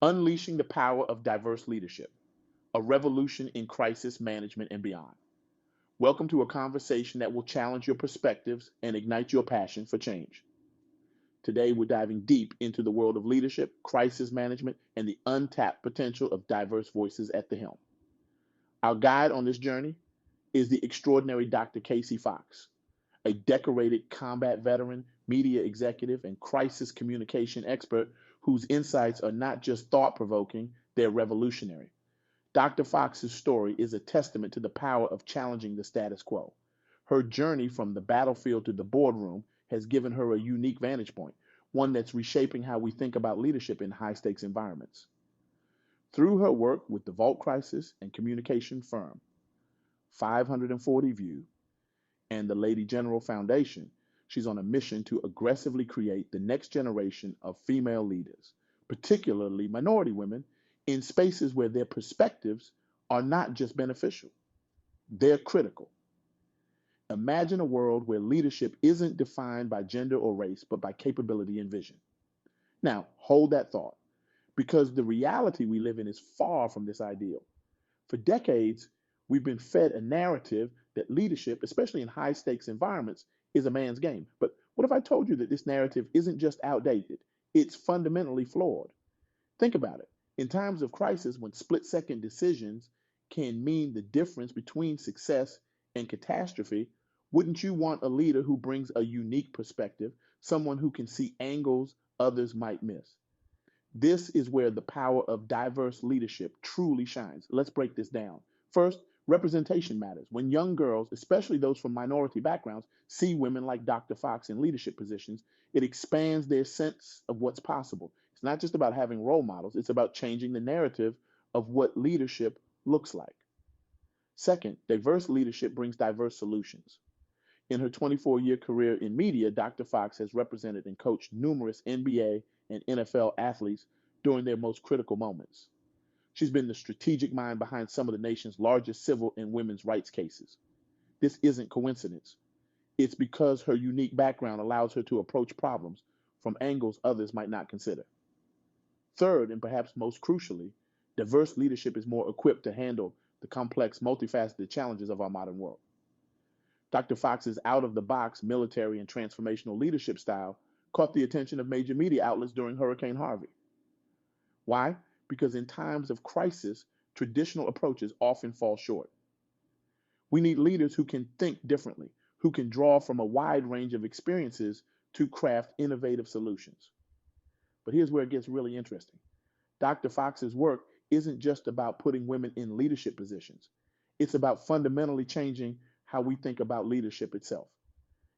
Unleashing the Power of Diverse Leadership, a Revolution in Crisis Management and Beyond. Welcome to a conversation that will challenge your perspectives and ignite your passion for change. Today, we're diving deep into the world of leadership, crisis management, and the untapped potential of diverse voices at the helm. Our guide on this journey is the extraordinary Dr. Casey Fox, a decorated combat veteran, media executive, and crisis communication expert whose insights are not just thought provoking, they're revolutionary. Dr. Fox's story is a testament to the power of challenging the status quo. Her journey from the battlefield to the boardroom has given her a unique vantage point, one that's reshaping how we think about leadership in high stakes environments. Through her work with the Vault Crisis and Communication Firm, 540 View, and the Lady General Foundation, she's on a mission to aggressively create the next generation of female leaders, particularly minority women, in spaces where their perspectives are not just beneficial, they're critical. Imagine a world where leadership isn't defined by gender or race, but by capability and vision. Now, hold that thought, because the reality we live in is far from this ideal. For decades, we've been fed a narrative that leadership, especially in high stakes environments, is a man's game. But what if I told you that this narrative isn't just outdated, it's fundamentally flawed? Think about it. In times of crisis, when split second decisions can mean the difference between success and catastrophe, wouldn't you want a leader who brings a unique perspective, someone who can see angles others might miss? This is where the power of diverse leadership truly shines. Let's break this down. First, representation matters. When young girls, especially those from minority backgrounds, see women like Dr. Fox in leadership positions, it expands their sense of what's possible. It's not just about having role models, it's about changing the narrative of what leadership looks like. Second, diverse leadership brings diverse solutions. In her 24-year career in media, Dr. Fox has represented and coached numerous NBA and NFL athletes during their most critical moments. She's been the strategic mind behind some of the nation's largest civil and women's rights cases. This isn't coincidence. It's because her unique background allows her to approach problems from angles others might not consider. Third, and perhaps most crucially, diverse leadership is more equipped to handle the complex, multifaceted challenges of our modern world. Dr. Fox's out of the box military and transformational leadership style caught the attention of major media outlets during Hurricane Harvey. Why? Because in times of crisis, traditional approaches often fall short. We need leaders who can think differently, who can draw from a wide range of experiences to craft innovative solutions. But here's where it gets really interesting. Dr. Fox's work isn't just about putting women in leadership positions. It's about fundamentally changing how we think about leadership itself.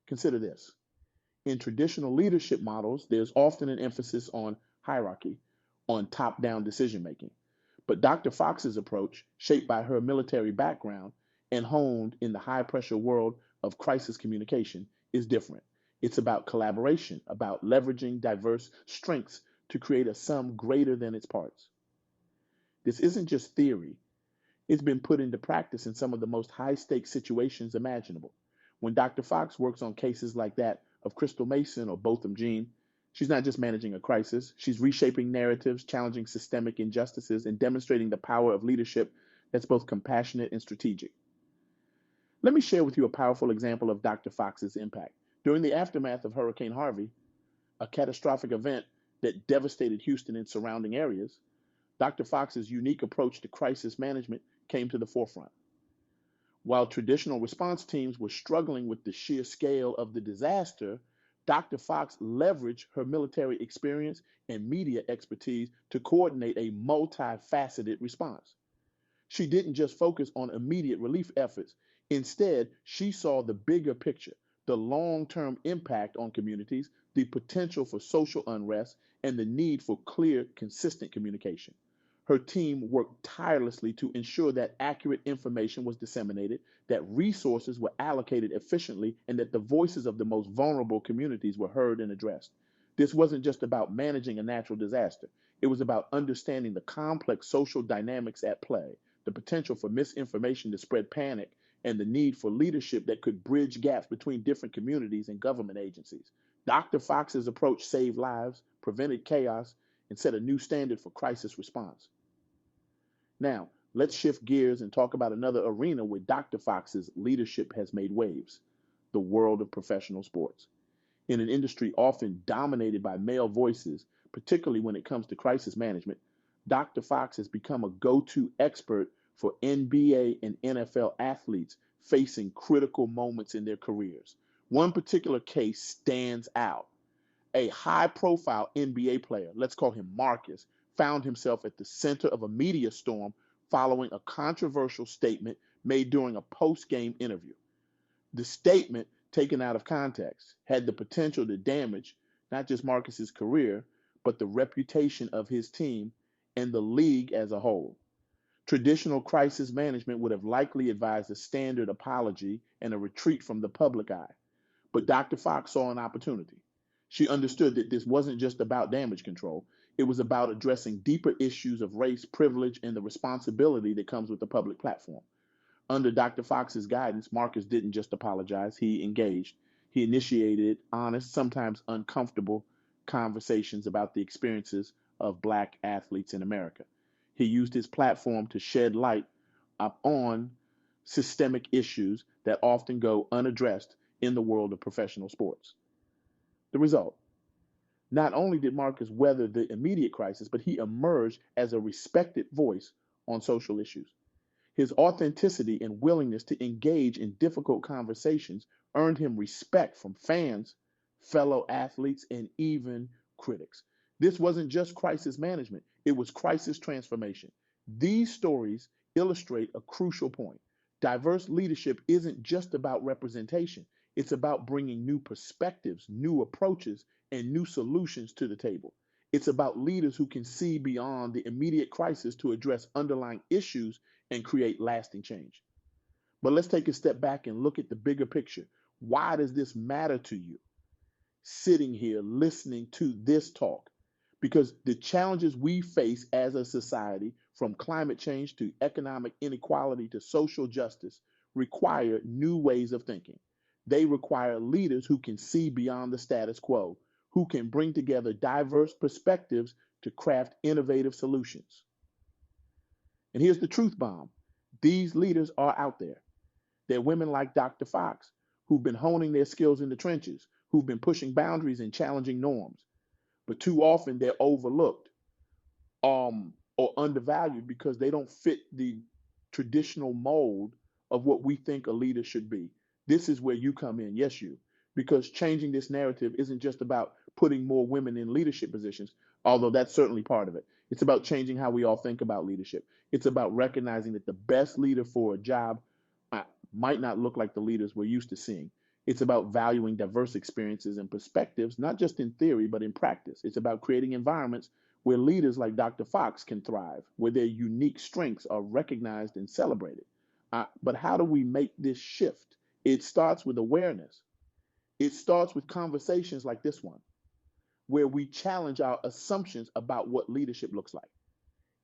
Consider this. In traditional leadership models, there's often an emphasis on hierarchy, on top down decision making. But Dr. Fox's approach, shaped by her military background and honed in the high pressure world of crisis communication, is different. It's about collaboration, about leveraging diverse strengths to create a sum greater than its parts. This isn't just theory, it's been put into practice in some of the most high stakes situations imaginable. When Dr. Fox works on cases like that of Crystal Mason or Botham Jean, she's not just managing a crisis, she's reshaping narratives, challenging systemic injustices, and demonstrating the power of leadership that's both compassionate and strategic. Let me share with you a powerful example of Dr. Fox's impact. During the aftermath of Hurricane Harvey, a catastrophic event that devastated Houston and surrounding areas, Dr. Fox's unique approach to crisis management came to the forefront. While traditional response teams were struggling with the sheer scale of the disaster, Dr. Fox leveraged her military experience and media expertise to coordinate a multifaceted response. She didn't just focus on immediate relief efforts. Instead, she saw the bigger picture, the long-term impact on communities, the potential for social unrest, and the need for clear, consistent communication. Her team worked tirelessly to ensure that accurate information was disseminated, that resources were allocated efficiently, and that the voices of the most vulnerable communities were heard and addressed. This wasn't just about managing a natural disaster. It was about understanding the complex social dynamics at play, the potential for misinformation to spread panic, and the need for leadership that could bridge gaps between different communities and government agencies. Dr. Fox's approach saved lives, prevented chaos, and set a new standard for crisis response. Now, let's shift gears and talk about another arena where Dr. Fox's leadership has made waves: the world of professional sports. In an industry often dominated by male voices, particularly when it comes to crisis management, Dr. Fox has become a go to expert for NBA and NFL athletes facing critical moments in their careers. One particular case stands out. A high profile NBA player, let's call him Marcus, found himself at the center of a media storm following a controversial statement made during a post game interview. The statement, taken out of context, had the potential to damage not just Marcus's career, but the reputation of his team and the league as a whole. Traditional crisis management would have likely advised a standard apology and a retreat from the public eye. But Dr. Fox saw an opportunity. She understood that this wasn't just about damage control, it was about addressing deeper issues of race, privilege, and the responsibility that comes with the public platform. Under Dr. Fox's guidance, Marcus didn't just apologize, he engaged. He initiated honest, sometimes uncomfortable conversations about the experiences of Black athletes in America. He used his platform to shed light on systemic issues that often go unaddressed in the world of professional sports. The result: not only did Marcus weather the immediate crisis, but he emerged as a respected voice on social issues. His authenticity and willingness to engage in difficult conversations earned him respect from fans, fellow athletes, and even critics. This wasn't just crisis management, it was crisis transformation. These stories illustrate a crucial point. Diverse leadership isn't just about representation, it's about bringing new perspectives, new approaches, and new solutions to the table. It's about leaders who can see beyond the immediate crisis to address underlying issues and create lasting change. But let's take a step back and look at the bigger picture. Why does this matter to you? Sitting here listening to this talk, because the challenges we face as a society, from climate change to economic inequality to social justice, require new ways of thinking. They require leaders who can see beyond the status quo, who can bring together diverse perspectives to craft innovative solutions. And here's the truth bomb: these leaders are out there. They're women like Dr. Fox, who've been honing their skills in the trenches, who've been pushing boundaries and challenging norms. But too often they're overlooked or undervalued because they don't fit the traditional mold of what we think a leader should be. This is where you come in, yes, you, because changing this narrative isn't just about putting more women in leadership positions, although that's certainly part of it. It's about changing how we all think about leadership. It's about recognizing that the best leader for a job might not look like the leaders we're used to seeing. It's about valuing diverse experiences and perspectives, not just in theory, but in practice. It's about creating environments where leaders like Dr. Fox can thrive, where their unique strengths are recognized and celebrated. But how do we make this shift? It starts with awareness. It starts with conversations like this one, where we challenge our assumptions about what leadership looks like.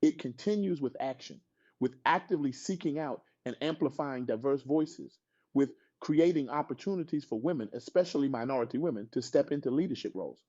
It continues with action, with actively seeking out and amplifying diverse voices, with creating opportunities for women, especially minority women, to step into leadership roles.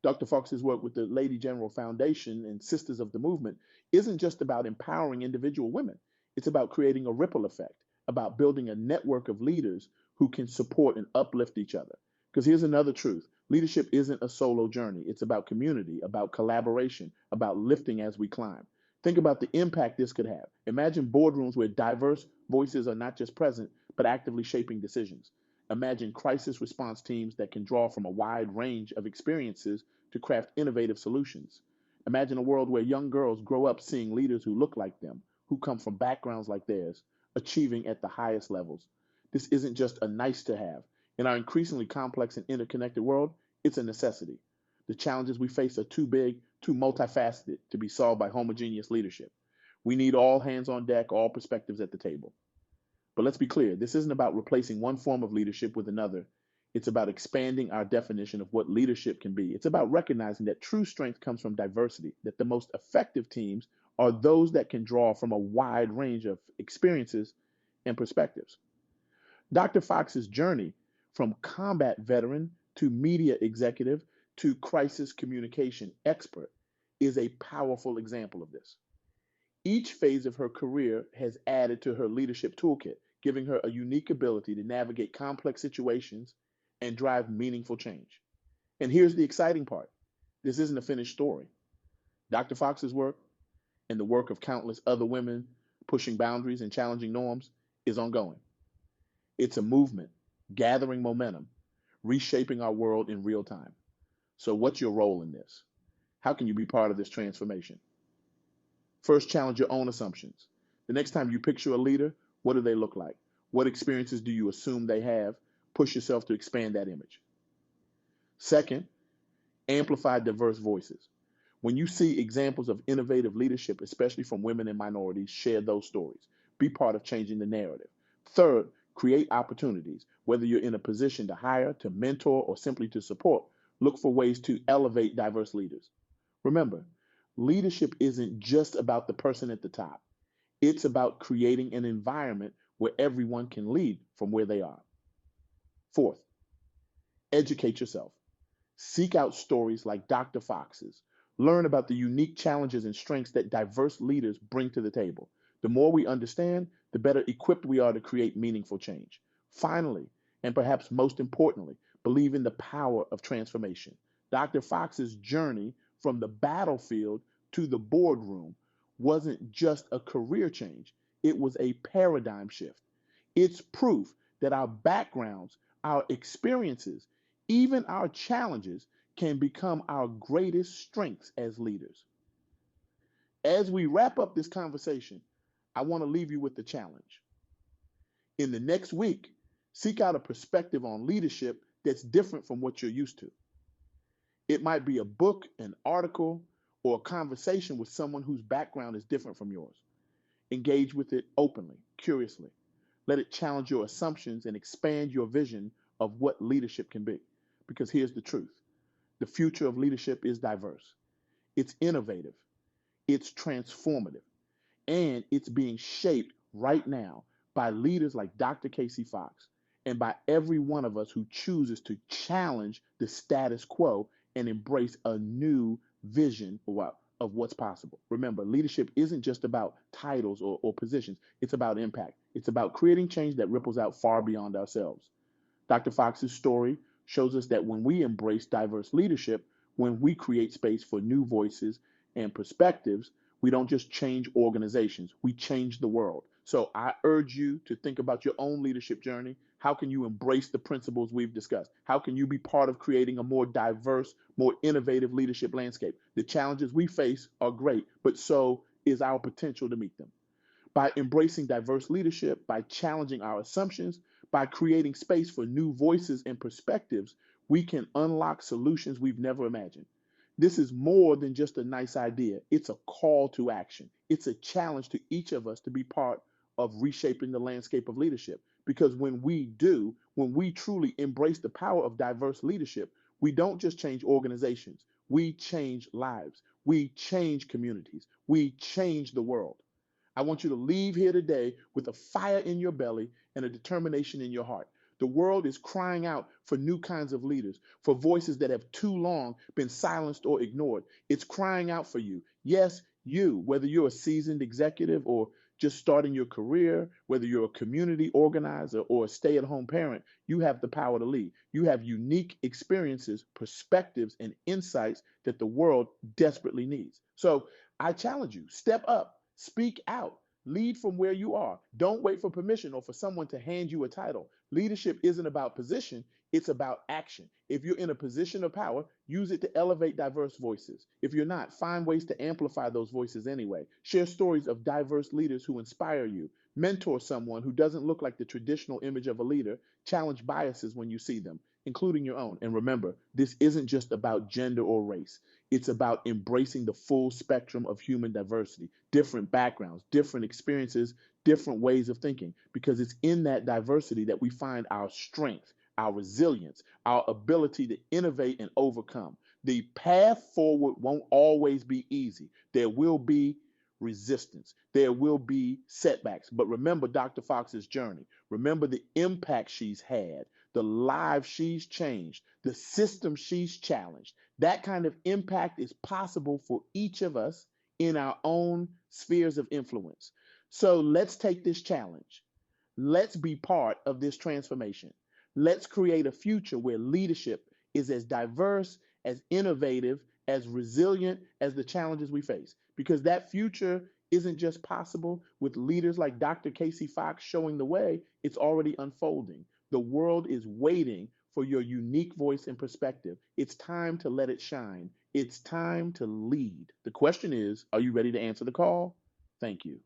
Dr. Fox's work with the Lady General Foundation and Sisters of the Movement isn't just about empowering individual women. It's about creating a ripple effect, about building a network of leaders who can support and uplift each other. Because here's another truth: leadership isn't a solo journey. It's about community, about collaboration, about lifting as we climb. Think about the impact this could have. Imagine boardrooms where diverse voices are not just present, but actively shaping decisions. Imagine crisis response teams that can draw from a wide range of experiences to craft innovative solutions. Imagine a world where young girls grow up seeing leaders who look like them, who come from backgrounds like theirs, achieving at the highest levels. This isn't just a nice to have. In our increasingly complex and interconnected world, it's a necessity. The challenges we face are too big, too multifaceted to be solved by homogeneous leadership. We need all hands on deck, all perspectives at the table. But let's be clear, this isn't about replacing one form of leadership with another. It's about expanding our definition of what leadership can be. It's about recognizing that true strength comes from diversity, that the most effective teams are those that can draw from a wide range of experiences and perspectives. Dr. Fox's journey from combat veteran to media executive to crisis communication expert, is a powerful example of this. Each phase of her career has added to her leadership toolkit, giving her a unique ability to navigate complex situations and drive meaningful change. And here's the exciting part: this isn't a finished story. Dr. Fox's work and the work of countless other women pushing boundaries and challenging norms is ongoing. It's a movement, gathering momentum, reshaping our world in real time. So, what's your role in this? How can you be part of this transformation? First, challenge your own assumptions. The next time you picture a leader, what do they look like? What experiences do you assume they have? Push yourself to expand that image. Second, amplify diverse voices. When you see examples of innovative leadership, especially from women and minorities, share those stories. Be part of changing the narrative. Third, create opportunities. Whether you're in a position to hire, to mentor, or simply to support, look for ways to elevate diverse leaders. Remember, leadership isn't just about the person at the top. It's about creating an environment where everyone can lead from where they are. Fourth, educate yourself. Seek out stories like Dr. Fox's. Learn about the unique challenges and strengths that diverse leaders bring to the table. The more we understand, the better equipped we are to create meaningful change. Finally, and perhaps most importantly, believe in the power of transformation. Dr. Fox's journey from the battlefield to the boardroom wasn't just a career change, it was a paradigm shift. It's proof that our backgrounds, our experiences, even our challenges can become our greatest strengths as leaders. As we wrap up this conversation, I want to leave you with the challenge. In the next week, seek out a perspective on leadership that's different from what you're used to. It might be a book, an article, or a conversation with someone whose background is different from yours. Engage with it openly, curiously. Let it challenge your assumptions and expand your vision of what leadership can be. Because here's the truth: the future of leadership is diverse, it's innovative, it's transformative, and it's being shaped right now by leaders like Dr. Casey Fox and by every one of us who chooses to challenge the status quo and embrace a new vision of what's possible. Remember, leadership isn't just about titles or positions, it's about impact. It's about creating change that ripples out far beyond ourselves. Dr. Fox's story shows us that when we embrace diverse leadership, when we create space for new voices and perspectives, we don't just change organizations, we change the world. So I urge you to think about your own leadership journey. How can you embrace the principles we've discussed? How can you be part of creating a more diverse, more innovative leadership landscape? The challenges we face are great, but so is our potential to meet them. By embracing diverse leadership, by challenging our assumptions, by creating space for new voices and perspectives, we can unlock solutions we've never imagined. This is more than just a nice idea. It's a call to action. It's a challenge to each of us to be part of reshaping the landscape of leadership. Because when we truly embrace the power of diverse leadership, we don't just change organizations, we change lives, we change communities, we change the world. I want you to leave here today with a fire in your belly and a determination in your heart. The world is crying out for new kinds of leaders, for voices that have too long been silenced or ignored. It's crying out for you. Yes, you, whether you're a seasoned executive or just starting your career, whether you're a community organizer or a stay-at-home parent, you have the power to lead. You have unique experiences, perspectives, and insights that the world desperately needs. So I challenge you, step up. Speak out. Lead from where you are. Don't wait for permission or for someone to hand you a title. Leadership isn't about position, it's about action. If you're in a position of power, use it to elevate diverse voices. If you're not, find ways to amplify those voices anyway. Share stories of diverse leaders who inspire you. Mentor someone who doesn't look like the traditional image of a leader. Challenge biases when you see them, including your own. And remember, this isn't just about gender or race. It's about embracing the full spectrum of human diversity, different backgrounds, different experiences, different ways of thinking, because it's in that diversity that we find our strength, our resilience, our ability to innovate and overcome. The path forward won't always be easy. There will be resistance. There will be setbacks. But remember Dr. Fox's journey. Remember the impact she's had, the lives she's changed, the system she's challenged. That kind of impact is possible for each of us in our own spheres of influence. So let's take this challenge. Let's be part of this transformation. Let's create a future where leadership is as diverse, as innovative, as resilient as the challenges we face. Because that future isn't just possible with leaders like Dr. Casey Fox showing the way, it's already unfolding. The world is waiting for your unique voice and perspective. It's time to let it shine. It's time to lead. The question is, are you ready to answer the call? Thank you.